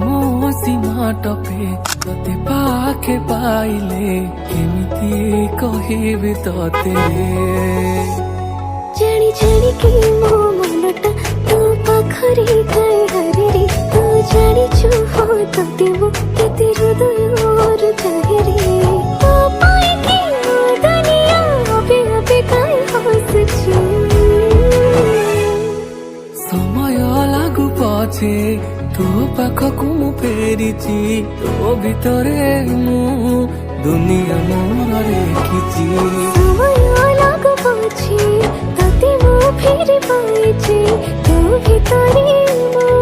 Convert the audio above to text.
ମୋ ସୀମା ଟପେ ତତେ ପାଖେ ପାଇଲେ କେମିତି କହିବି ତତେ। ଜାଣି ଜାଣିକି ମୋ ମନଟା ତୋ ପାଖରେ ଥାଏ ହରିରେ, ତୁ ଜାଣିଛୁ ହଁ ତତେ ମୁଁ କେତେ ହୃଦୟରୁ ଚାହେଁରେ। ତୋ ପାଇଁକି ମୋ ଦୁନିଆ ଅବେ ଅବେ କାଇଁ ହସୁଛି। ସମୟ ଲାଗୁ ପଛେ ତୋ ପାଖକୁ ମୁଁ ଫେରିଛି, ତୋ ଭିତରେ ମୁଁ ଦୁନିଆ ମୋର ଲେଖିଛି। ସମୟ ଲାଗୁ ପଛେ ତତେ ମୁଁ ଫେରି ପାଇଛି, ତୋ ଭିତରେ ମୁଁ